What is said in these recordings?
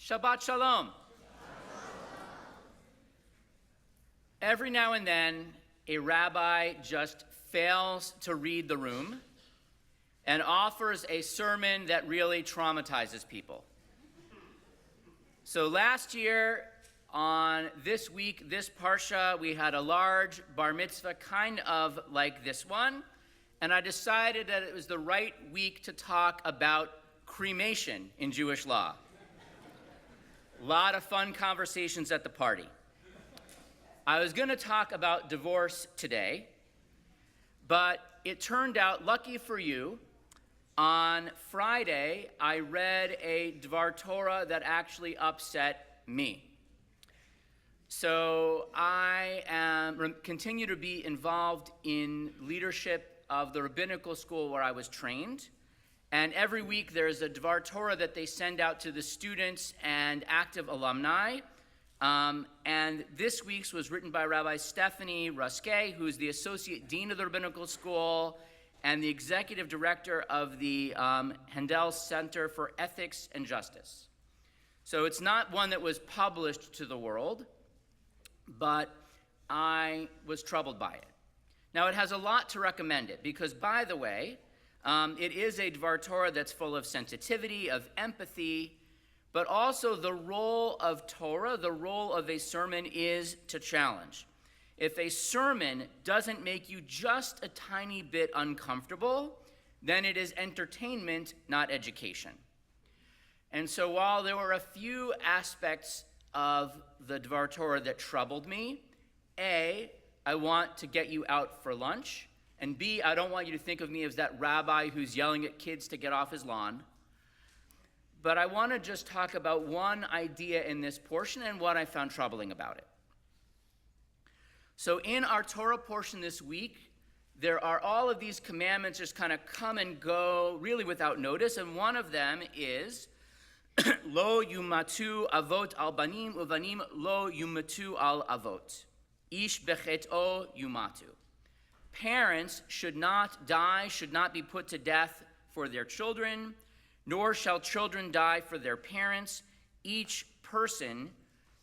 Shabbat Shalom. Every now and then, a rabbi just fails to read the room and offers a sermon that really traumatizes people. So last year, on this week, this parsha, we had a large bar mitzvah, kind of like this one, and I decided that it was the right week to talk about cremation in Jewish law. A lot of fun conversations at the party. I was going to talk about divorce today, but it turned out, lucky for you, on Friday, I read a Dvar Torah that actually upset me. So I continue to be involved in leadership of the rabbinical school where I was trained. And every week there's a Dvar Torah that they send out to the students and active alumni. And this week's was written by Rabbi Stephanie Ruske, who's the Associate Dean of the Rabbinical School and the Executive Director of the Handel Center for Ethics and Justice. So it's not one that was published to the world, but I was troubled by it. Now, it has a lot to recommend it, because, by the way, it is a Dvar Torah that's full of sensitivity, of empathy, but also the role of Torah, the role of a sermon, is to challenge. If a sermon doesn't make you just a tiny bit uncomfortable, then it is entertainment, not education. And so while there were a few aspects of the Dvar Torah that troubled me, A, I want to get you out for lunch, and B, I don't want you to think of me as that rabbi who's yelling at kids to get off his lawn. But I want to just talk about one idea in this portion and what I found troubling about it. So in our Torah portion this week, there are all of these commandments just kind of come and go really without notice, and one of them is Lo yumatu avot al banim uvanim lo yumatu al avot. Ish bechet'o yumatu. Parents should not die, should not be put to death for their children, nor shall children die for their parents. Each person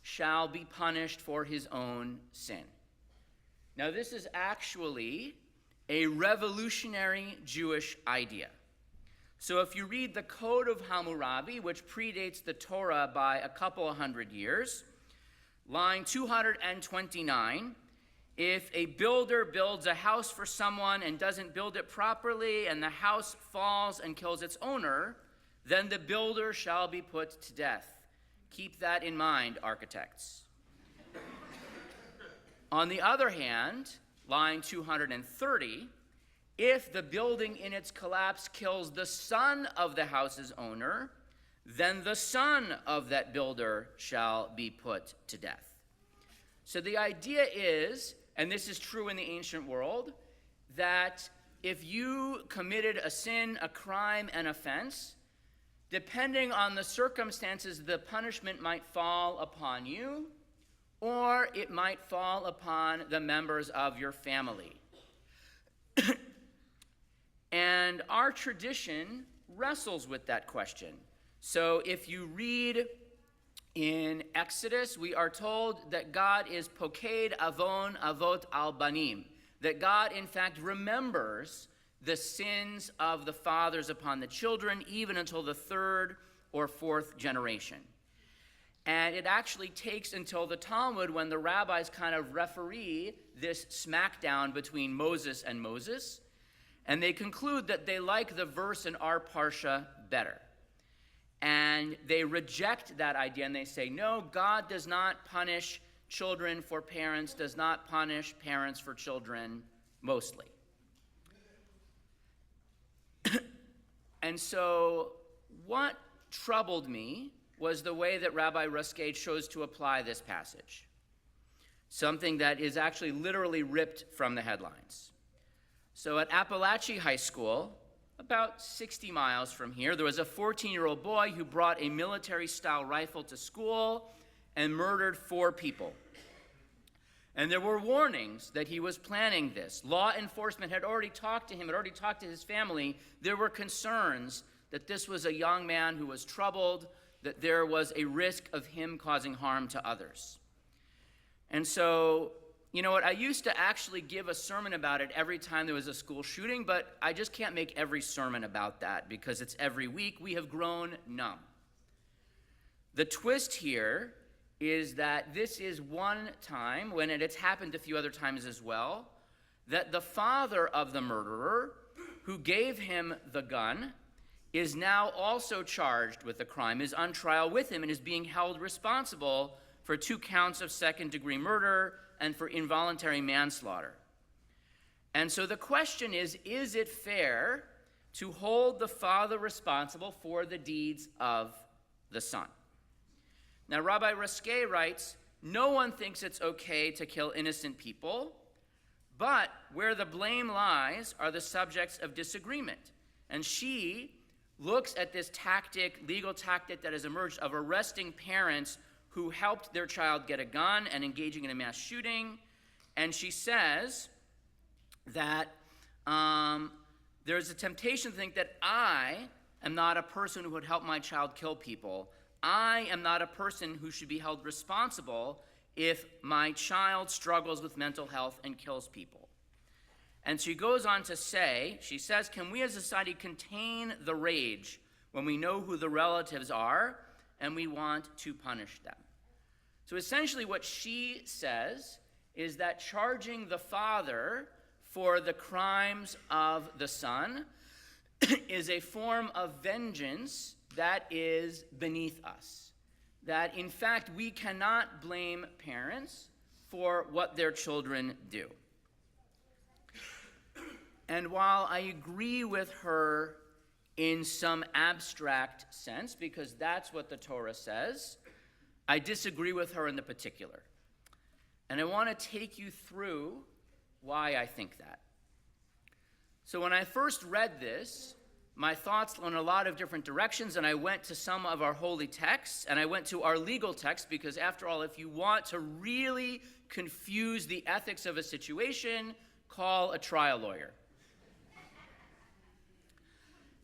shall be punished for his own sin. Now, this is actually a revolutionary Jewish idea. So if you read the Code of Hammurabi, which predates the Torah by a couple of hundred years, line 229, if a builder builds a house for someone and doesn't build it properly, and the house falls and kills its owner, then the builder shall be put to death. Keep that in mind, architects. On the other hand, line 230, if the building in its collapse kills the son of the house's owner, then the son of that builder shall be put to death. So the idea is, and this is true in the ancient world, that if you committed a sin, a crime, an offense, depending on the circumstances, the punishment might fall upon you, or it might fall upon the members of your family. And our tradition wrestles with that question. So if you read in Exodus, we are told that God is poked avon avot al banim, that God, in fact, remembers the sins of the fathers upon the children, even until the third or fourth generation. And it actually takes until the Talmud, when the rabbis kind of referee this smackdown between Moses and Moses, and they conclude that they like the verse in our parsha better. And they reject that idea, and they say, no, God does not punish children for parents, does not punish parents for children, mostly. And so what troubled me was the way that Rabbi Ruske chose to apply this passage, something that is actually literally ripped from the headlines. So at Appalachia High School, about 60 miles from here, there was a 14-year-old boy who brought a military-style rifle to school and murdered 4 people. And there were warnings that he was planning this. Law enforcement had already talked to him, had already talked to his family. There were concerns that this was a young man who was troubled, that there was a risk of him causing harm to others. And so, you know what, I used to actually give a sermon about it every time there was a school shooting, but I just can't make every sermon about that because it's every week. We have grown numb. The twist here is that this is one time, when it's happened a few other times as well, that the father of the murderer who gave him the gun is now also charged with the crime, is on trial with him, and is being held responsible for 2 counts of second-degree murder and for involuntary manslaughter. And so the question is it fair to hold the father responsible for the deeds of the son? Now, Rabbi Raskay writes, no one thinks it's okay to kill innocent people, but where the blame lies are the subjects of disagreement. And she looks at this legal tactic that has emerged of arresting parents who helped their child get a gun and engaging in a mass shooting. And she says that there's a temptation to think that I am not a person who would help my child kill people. I am not a person who should be held responsible if my child struggles with mental health and kills people. And she goes on to say, she says, can we as a society contain the rage when we know who the relatives are and we want to punish them? So essentially what she says is that charging the father for the crimes of the son is a form of vengeance that is beneath us. That in fact, we cannot blame parents for what their children do. And while I agree with her in some abstract sense, because that's what the Torah says, I disagree with her in the particular. And I want to take you through why I think that. So when I first read this, my thoughts went in a lot of different directions, and I went to some of our holy texts, and I went to our legal text, because after all, if you want to really confuse the ethics of a situation, call a trial lawyer.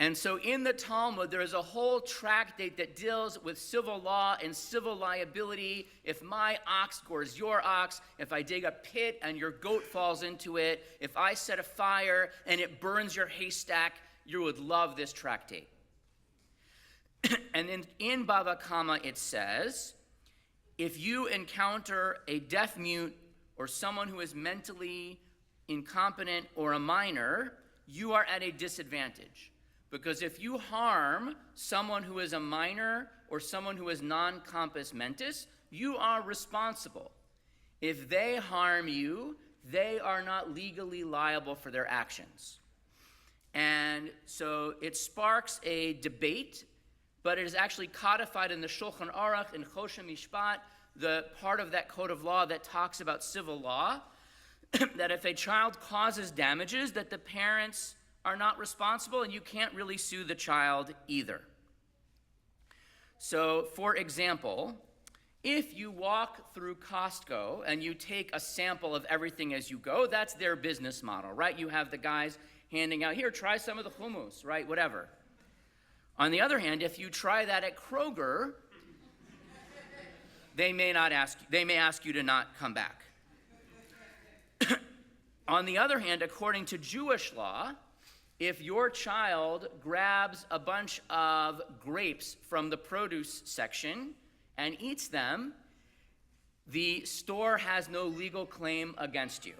And so in the Talmud, there is a whole tractate that deals with civil law and civil liability. If my ox gores your ox, if I dig a pit and your goat falls into it, if I set a fire and it burns your haystack, you would love this tractate. And in Bava Kama it says, if you encounter a deaf mute or someone who is mentally incompetent or a minor, you are at a disadvantage. Because if you harm someone who is a minor or someone who is non-compos mentis, you are responsible. If they harm you, they are not legally liable for their actions. And so it sparks a debate, but it is actually codified in the Shulchan Aruch in Choshen Mishpat, the part of that code of law that talks about civil law, that if a child causes damages, that the parents are not responsible, and you can't really sue the child either. So, for example, if you walk through Costco and you take a sample of everything as you go, that's their business model, right? You have the guys handing out, here, try some of the hummus, right? Whatever. On the other hand, if you try that at Kroger, they may ask you to not come back. On the other hand, according to Jewish law, if your child grabs a bunch of grapes from the produce section and eats them, the store has no legal claim against you.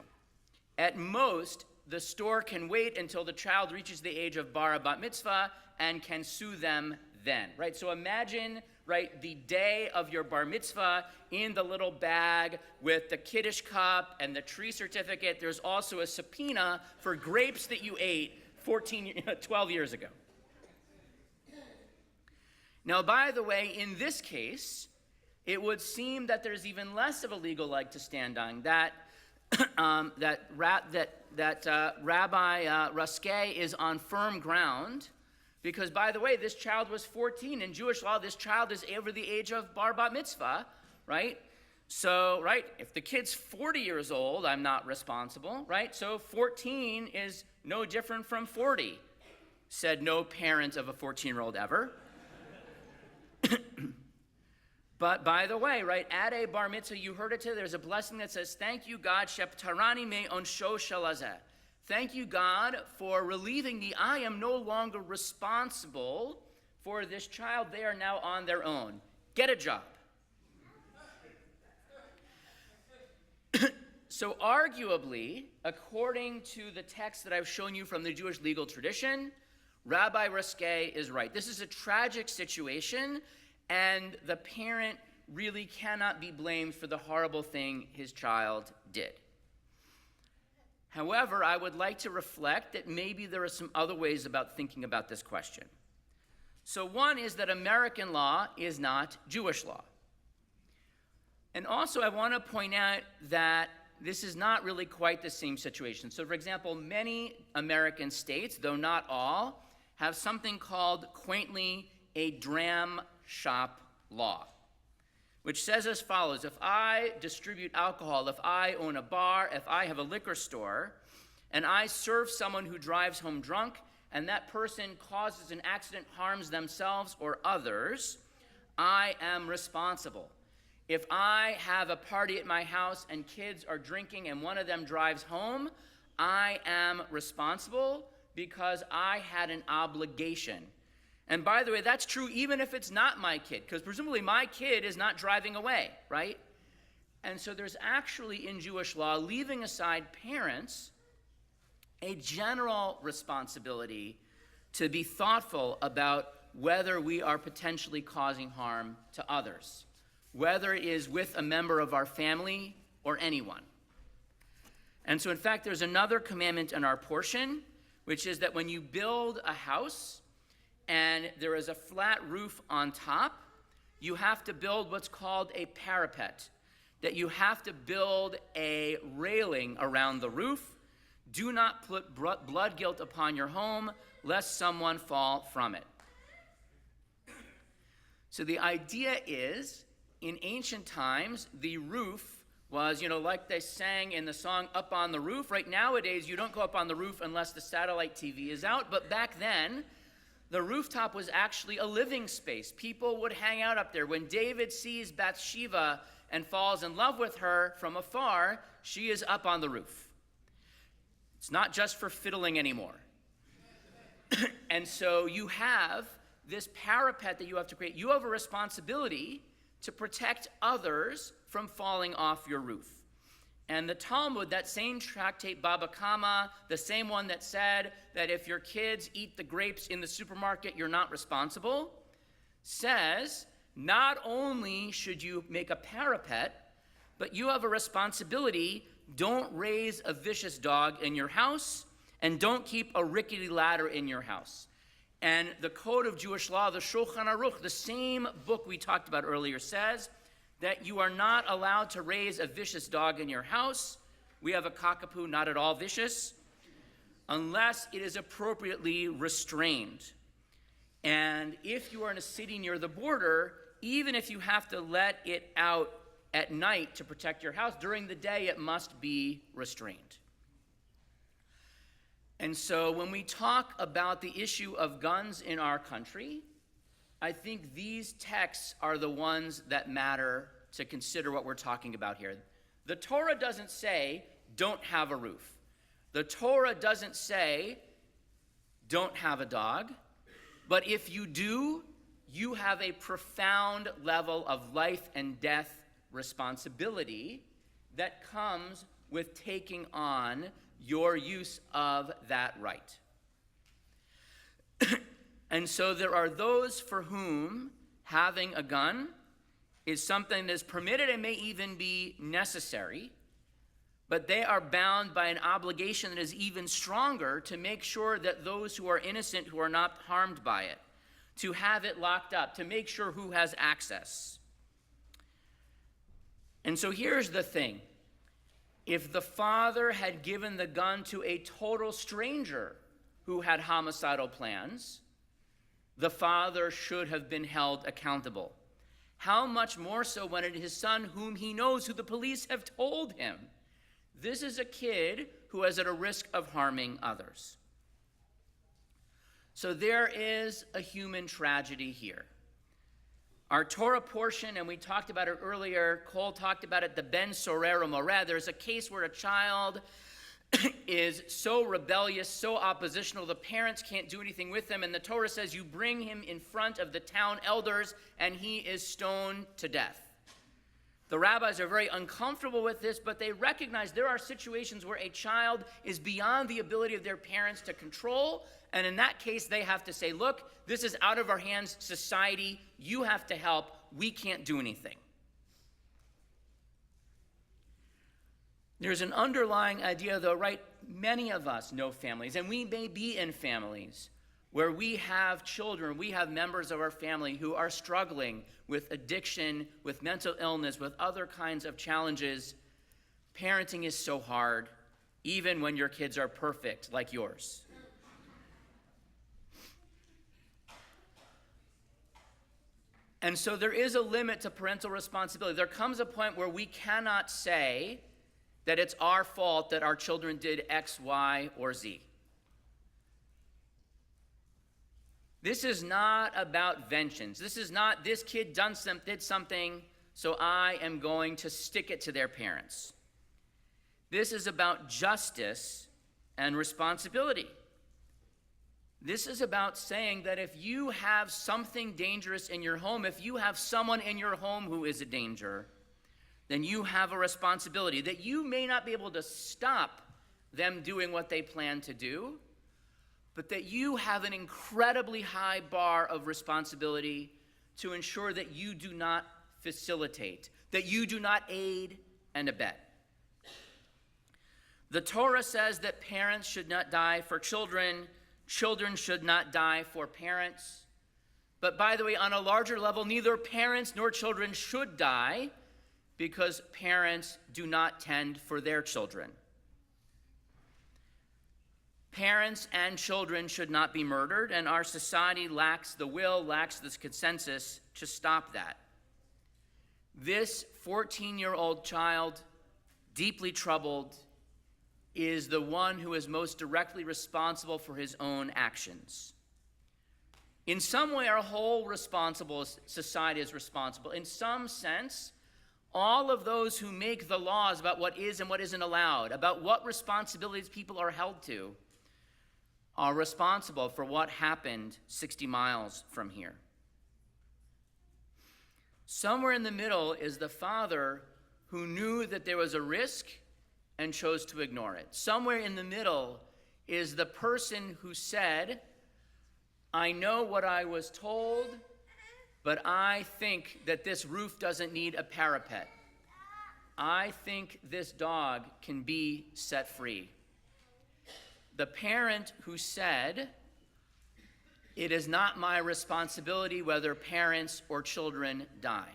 At most, the store can wait until the child reaches the age of bar bat mitzvah and can sue them then, right? So imagine, right, the day of your bar mitzvah in the little bag with the Kiddush cup and the tree certificate. There's also a subpoena for grapes that you ate 12 years ago. Now, by the way, in this case, it would seem that there's even less of a legal leg to stand on, that Rabbi Raskay is on firm ground, because, by the way, this child was 14. In Jewish law, this child is over the age of bar bat mitzvah, right? So, right, if the kid's 40 years old, I'm not responsible, right? So 14 is no different from 40, said no parent of a 14-year-old ever. But by the way, right, at a bar mitzvah, you heard it today, there's a blessing that says, thank you, God, sheptarani me onsho shalazeh. Thank you, God, for relieving me. I am no longer responsible for this child. They are now on their own. Get a job. So arguably, according to the text that I've shown you from the Jewish legal tradition, Rabbi Ruskay is right. This is a tragic situation, and the parent really cannot be blamed for the horrible thing his child did. However, I would like to reflect that maybe there are some other ways about thinking about this question. So one is that American law is not Jewish law. And also I want to point out that this is not really quite the same situation. So for example, many American states, though not all, have something called quaintly a dram shop law, which says as follows: if I distribute alcohol, if I own a bar, if I have a liquor store, and I serve someone who drives home drunk, and that person causes an accident, harms themselves or others, I am responsible. If I have a party at my house and kids are drinking and one of them drives home, I am responsible because I had an obligation. And by the way, that's true even if it's not my kid, because presumably my kid is not driving away, right? And so there's actually in Jewish law, leaving aside parents, a general responsibility to be thoughtful about whether we are potentially causing harm to others, whether it is with a member of our family or anyone. And so in fact, there's another commandment in our portion, which is that when you build a house and there is a flat roof on top, you have to build what's called a parapet, that you have to build a railing around the roof. Do not put blood guilt upon your home, lest someone fall from it. So the idea is, in ancient times, the roof was, like they sang in the song Up on the Roof. Right nowadays, you don't go up on the roof unless the satellite TV is out. But back then, the rooftop was actually a living space. People would hang out up there. When David sees Bathsheba and falls in love with her from afar, she is up on the roof. It's not just for fiddling anymore. And so you have this parapet that you have to create. You have a responsibility to protect others from falling off your roof. And the Talmud, that same tractate Baba Kama, the same one that said that if your kids eat the grapes in the supermarket, you're not responsible, says not only should you make a parapet, but you have a responsibility. Don't raise a vicious dog in your house, and don't keep a rickety ladder in your house. And the Code of Jewish Law, the Shulchan Aruch, the same book we talked about earlier, says that you are not allowed to raise a vicious dog in your house. We have a cockapoo, not at all vicious, unless it is appropriately restrained. And if you are in a city near the border, even if you have to let it out at night to protect your house, during the day it must be restrained. And so when we talk about the issue of guns in our country, I think these texts are the ones that matter to consider what we're talking about here. The Torah doesn't say, don't have a roof. The Torah doesn't say, don't have a dog. But if you do, you have a profound level of life and death responsibility that comes with taking on your use of that right. And so there are those for whom having a gun is something that is permitted and may even be necessary, but they are bound by an obligation that is even stronger to make sure that those who are innocent, who are not harmed by it, to have it locked up, to make sure who has access. And so here's the thing. If the father had given the gun to a total stranger who had homicidal plans, the father should have been held accountable. How much more so when it is his son whom he knows, who the police have told him, this is a kid who is at a risk of harming others. So there is a human tragedy here. Our Torah portion, and we talked about it earlier, Cole talked about it, the Ben Sorero Moreh. There's a case where a child is so rebellious, so oppositional, the parents can't do anything with him, and the Torah says you bring him in front of the town elders, and he is stoned to death. The rabbis are very uncomfortable with this, but they recognize there are situations where a child is beyond the ability of their parents to control, and in that case, they have to say, look, this is out of our hands, society, you have to help, we can't do anything. There's an underlying idea, though, right? Many of us know families, and we may be in families where we have children, we have members of our family who are struggling with addiction, with mental illness, with other kinds of challenges. Parenting is so hard, even when your kids are perfect like yours. And so there is a limit to parental responsibility. There comes a point where we cannot say that it's our fault that our children did X, Y, or Z. This is not about vengeance. This is not this kid did something, so I am going to stick it to their parents. This is about justice and responsibility. This is about saying that if you have something dangerous in your home, if you have someone in your home who is a danger, then you have a responsibility that you may not be able to stop them doing what they plan to do, but that you have an incredibly high bar of responsibility to ensure that you do not facilitate, that you do not aid and abet. The Torah says that parents should not die for children, children should not die for parents. But by the way, on a larger level, neither parents nor children should die because parents do not tend for their children. Parents and children should not be murdered, and our society lacks the will, lacks this consensus to stop that. This 14-year-old child, deeply troubled, is the one who is most directly responsible for his own actions. In some way, our whole responsible society is responsible. In some sense, all of those who make the laws about what is and what isn't allowed, about what responsibilities people are held to, are responsible for what happened 60 miles from here. Somewhere in the middle is the father who knew that there was a risk and chose to ignore it. Somewhere in the middle is the person who said, I know what I was told, but I think that this roof doesn't need a parapet. I think this dog can be set free. The parent who said, it is not my responsibility whether parents or children die.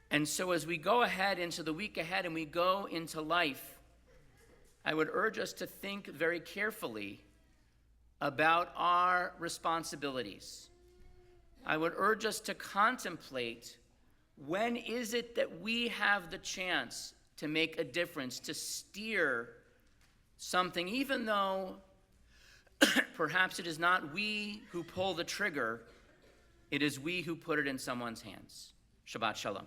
And so as we go ahead into the week ahead and we go into life, I would urge us to think very carefully about our responsibilities. I would urge us to contemplate, when is it that we have the chance to make a difference, to steer something, even though perhaps it is not we who pull the trigger, it is we who put it in someone's hands. Shabbat Shalom.